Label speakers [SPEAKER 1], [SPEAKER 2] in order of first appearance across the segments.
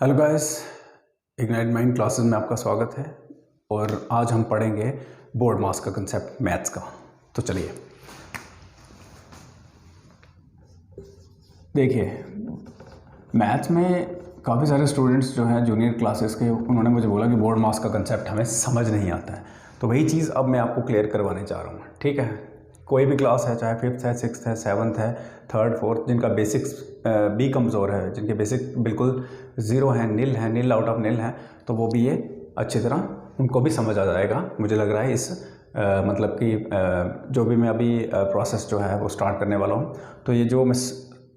[SPEAKER 1] Hello guys, ignite mind classes में आपका स्वागत है। और आज हम पढ़ेंगे बोर्ड मास का कंसेप्ट मैथ्स का। तो चलिए देखिए, मैथ्स में काफ़ी सारे स्टूडेंट्स जो हैं जूनियर क्लासेस के, उन्होंने मुझे बोला कि बोर्ड मास का कंसेप्ट हमें समझ नहीं आता है। तो वही चीज़ अब मैं आपको क्लियर करवाने चाह रहा हूँ। ठीक है, कोई भी क्लास है, चाहे 5th है, 6th है, 7th है, 3rd 4th, जिनका बेसिक्स भी कमज़ोर है, जिनके बेसिक बिल्कुल ज़ीरो है, नील आउट ऑफ नील है, तो वो भी ये अच्छी तरह उनको भी समझ आ जाएगा। मुझे लग रहा है इस मतलब कि जो भी मैं अभी प्रोसेस जो है वो स्टार्ट करने वाला हूँ, तो ये जो मैं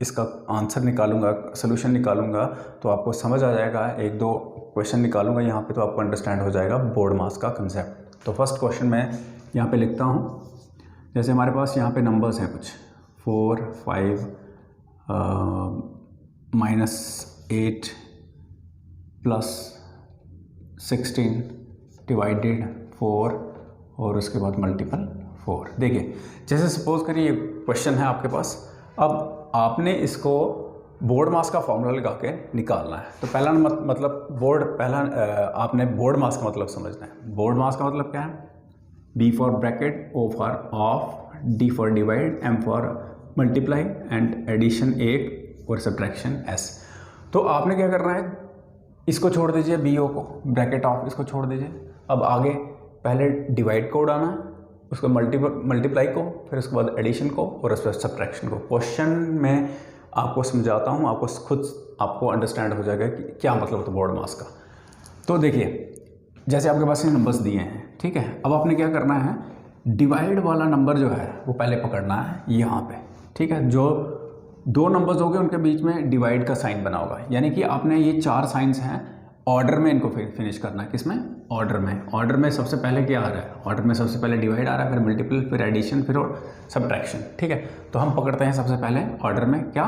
[SPEAKER 1] इसका आंसर निकालूंगा, सोल्यूशन निकालूंगा, तो आपको समझ आ जाएगा। 1-2 क्वेश्चन निकालूंगा यहाँ पे, तो आपको अंडरस्टैंड हो जाएगा बोर्ड मास का कंसेप्ट। तो फर्स्ट क्वेश्चन मैं यहाँ पे लिखता हूँ। जैसे हमारे पास यहाँ पे नंबर्स हैं कुछ 4, 5, -8 + 16 डिवाइडेड 4 और उसके बाद मल्टीपल 4। देखिए, जैसे सपोज करिए क्वेश्चन है आपके पास, अब आपने इसको बोर्ड मास का फॉर्मूला लगा के निकालना है। तो पहला मतलब आपने बोर्ड मास का मतलब समझना है। बोर्ड मास का मतलब क्या है? B for bracket, O for off, D for divide, M for multiply and addition 1 और subtraction S। तो आपने क्या करना है, इसको छोड़ दीजिए, BO को, ब्रैकेट ऑफ इसको छोड़ दीजिए। अब आगे पहले डिवाइड को उड़ाना, उसको मल्टीप्लाई को, फिर उसके बाद एडिशन को और उसके बाद सब्ट्रैक्शन को। क्वेश्चन में आपको समझाता हूँ, आपको अंडरस्टैंड हो जाएगा कि क्या मतलब होता है बोर्ड मास का। तो देखिए, जैसे आपके पास ये नंबर्स दिए हैं, ठीक है। अब आपने क्या करना है, डिवाइड वाला नंबर जो है वो पहले पकड़ना है यहाँ पे, ठीक है। जो 2 नंबर्स हो गए उनके बीच में डिवाइड का साइन बना होगा, यानी कि आपने ये 4 साइंस हैं, ऑर्डर में इनको फिनिश करना है। किसमें? ऑर्डर में सबसे पहले क्या आ रहा है? ऑर्डर में सबसे पहले डिवाइड आ रहा है, फिर मल्टीपल, फिर एडिशन, फिर और सब्ट्रैक्शन, ठीक है। तो हम पकड़ते हैं सबसे पहले ऑर्डर में क्या?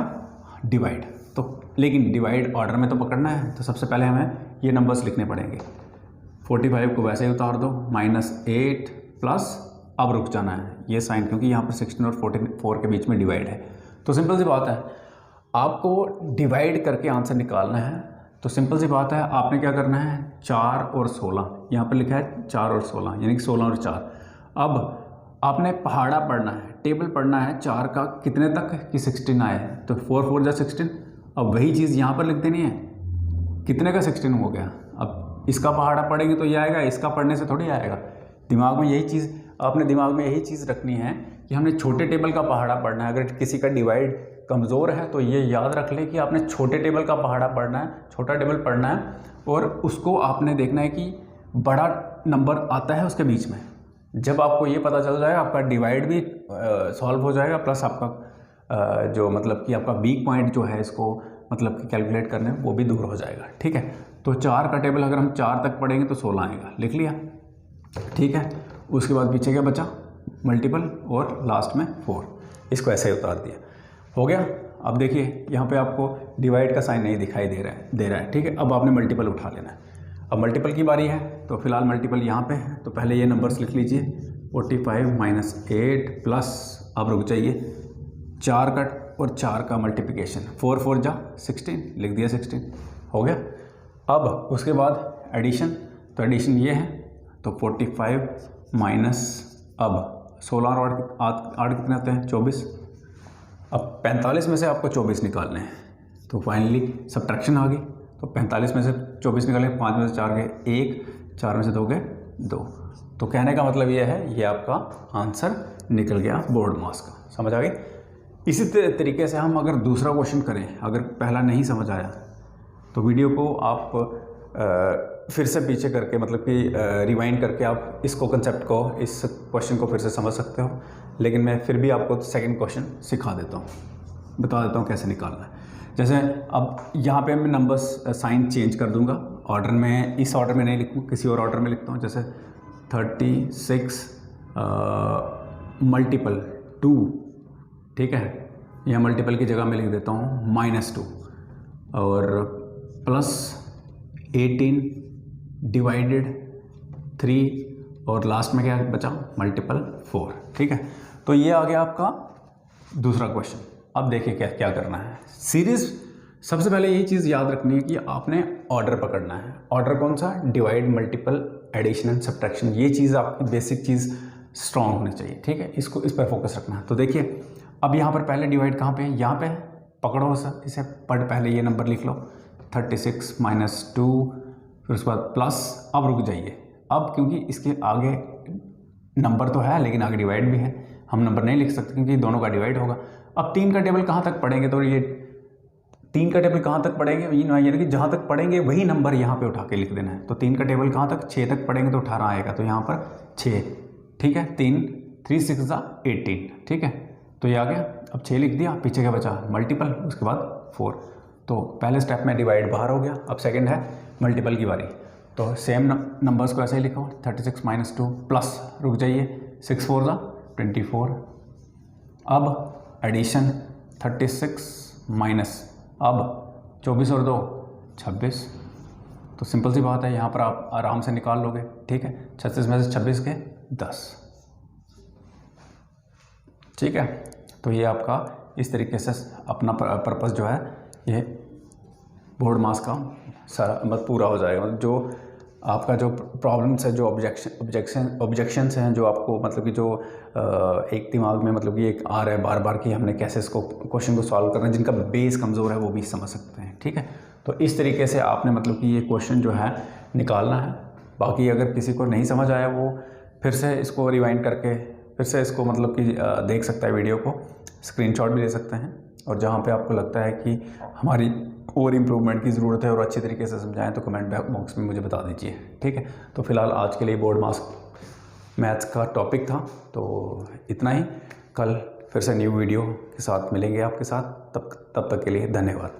[SPEAKER 1] डिवाइड। तो लेकिन डिवाइड ऑर्डर में तो पकड़ना है, तो सबसे पहले हमें ये नंबर्स लिखने पड़ेंगे। 45 को वैसे ही उतार दो, -8 प्लस, अब रुक जाना है ये साइन, क्योंकि यहाँ पर 16 और 44 के बीच में डिवाइड है। तो सिंपल सी बात है, आपको डिवाइड करके आंसर निकालना है। तो सिंपल सी बात है, आपने क्या करना है, 4 और 16, यहाँ पर लिखा है 4 और 16, यानी कि 16 और 4। अब आपने पहाड़ा पढ़ना है, टेबल पढ़ना है 4 का कितने तक कि 16 आए, तो 4 4 जा 16। अब वही चीज़ यहाँ पर लिख देनी है, कितने का 16 हो गया। अब इसका पहाड़ा पढ़ेंगे तो ये आएगा, इसका पढ़ने से थोड़ी आएगा। दिमाग में यही चीज़ रखनी है कि हमने छोटे टेबल का पहाड़ा पढ़ना है। अगर किसी का डिवाइड कमज़ोर है तो ये याद रख ले कि आपने छोटे टेबल का पहाड़ा पढ़ना है, छोटा टेबल पढ़ना है, और उसको आपने देखना है कि बड़ा नंबर आता है उसके बीच में। जब आपको ये पता चल जाएगा, आपका डिवाइड भी सॉल्व हो जाएगा, प्लस आपका जो मतलब कि आपका वीक पॉइंट जो है इसको मतलब कि कैलकुलेट करने में, वो भी दूर हो जाएगा, ठीक है। तो 4 का टेबल अगर हम 4 तक पढ़ेंगे तो 16 आएगा, लिख लिया, ठीक है। उसके बाद पीछे क्या बचा? मल्टीपल और लास्ट में 4, इसको ऐसे ही उतार दिया, हो गया। अब देखिए, यहाँ पे आपको डिवाइड का साइन नहीं दिखाई दे रहा है, ठीक है। अब आपने मल्टीपल उठा लेना है। अब मल्टीपल की बारी है, तो फिलहाल मल्टीपल यहाँ पे है, तो पहले ये नंबर्स लिख लीजिए, 45 -8 प्लस, अब रुक जाइए, 4 का और 4 का मल्टीप्लिकेशन, 4 4 जा 16, लिख दिया 16, हो गया। अब उसके बाद एडिशन, तो एडिशन ये है, तो 45 माइनस, अब 16 और 8 कितने आते हैं? 24। अब 45 में से आपको 24 निकालने हैं, तो फाइनली सब्ट्रैक्शन आ गई। तो 45 में से 24 निकाले, 5 में से 4 गए 1, 4 में से 2 गए 2। तो कहने का मतलब ये है, ये आपका आंसर निकल गया बोर्ड मास का। समझ आ गई? इसी तरीके से हम अगर दूसरा क्वेश्चन करें, अगर पहला नहीं समझ आया तो वीडियो को आप फिर से पीछे करके, मतलब कि रिवाइंड करके आप इसको कंसेप्ट को, इस क्वेश्चन को फिर से समझ सकते हो। लेकिन मैं फिर भी आपको सेकंड क्वेश्चन सिखा देता हूँ, बता देता हूँ कैसे निकालना है। जैसे अब यहाँ पे मैं नंबर्स साइन चेंज कर दूँगा, ऑर्डर में, इस ऑर्डर में नहीं लिखूँ, किसी और ऑर्डर में लिखता हूँ। जैसे 36 मल्टीपल 2, ठीक है, यहाँ मल्टीपल की जगह मैं लिख देता हूँ -2, और प्लस 18 डिवाइडेड 3, और लास्ट में क्या बचा? मल्टीपल 4, ठीक है। तो ये आ गया आपका दूसरा क्वेश्चन। अब देखिए क्या क्या करना है। सीरीज़ सबसे पहले यही चीज़ याद रखनी है कि आपने ऑर्डर पकड़ना है। ऑर्डर कौन सा? Divide, multiple, addition and subtraction. ये चीज़ आपकी बेसिक चीज़ स्ट्रॉन्ग होनी चाहिए, ठीक है। इसको इस पर फोकस रखना है। तो देखिए अब यहाँ पर पहले डिवाइड कहाँ पे है? यहाँ पे है। पकड़ो सर इसे, पहले ये नंबर लिख लो 36 - 2, फिर उसके बाद प्लस। अब रुक जाइए, अब क्योंकि इसके आगे नंबर तो है लेकिन आगे डिवाइड भी है, हम नंबर नहीं लिख सकते क्योंकि दोनों का डिवाइड होगा। अब 3 का टेबल कहाँ तक पढ़ेंगे? तो ये 3 का टेबल कहाँ तक पढ़ेंगे? यानी कि जहाँ तक पढ़ेंगे वही नंबर यहाँ पे उठा के लिख देना है। तो 3 का टेबल कहाँ तक? 6 तक पढ़ेंगे तो 18 आएगा, तो यहाँ पर 6, ठीक है। 3 6 18, ठीक है। तो ये आ गया। अब 6 लिख दिया, पीछे क्या बचा? मल्टीपल, उसके बाद 4। तो पहले स्टेप में डिवाइड बाहर हो गया, अब सेकंड है मल्टीपल की बारी। तो सेम नंबर्स को ऐसे ही लिखो, 36 - 2 प्लस, रुक जाइए, 6 4 24। अब एडिशन 36 माइनस, अब 24 और 2 26। तो सिंपल सी बात है, यहाँ पर आप आराम से निकाल लोगे, ठीक है। 36 में से 26 के 10, ठीक है। तो ये आपका इस तरीके से अपना पर्पस जो है ये बोर्ड मास का सारा मतलब पूरा हो जाएगा। मतलब जो आपका जो प्रॉब्लम्स है, जो ऑब्जेक्शंस हैं, जो आपको मतलब कि जो एक दिमाग में मतलब कि एक आ रहा है बार बार कि हमने कैसे इसको क्वेश्चन को सॉल्व करना है, जिनका बेस कमज़ोर है वो भी समझ सकते हैं, ठीक है। तो इस तरीके से आपने मतलब कि ये क्वेश्चन जो है निकालना है। बाकी अगर किसी को नहीं समझ आया वो फिर से इसको रिवाइंड करके फिर से इसको मतलब कि देख सकता है, वीडियो को स्क्रीनशॉट भी ले सकते हैं। और जहाँ पे आपको लगता है कि हमारी और इम्प्रूवमेंट की ज़रूरत है और अच्छी तरीके से समझाएं तो कमेंट बॉक्स में मुझे बता दीजिए, ठीक है। तो फिलहाल आज के लिए बोर्ड मास मैथ्स का टॉपिक था, तो इतना ही। कल फिर से न्यू वीडियो के साथ मिलेंगे आपके साथ, तब तक के लिए धन्यवाद।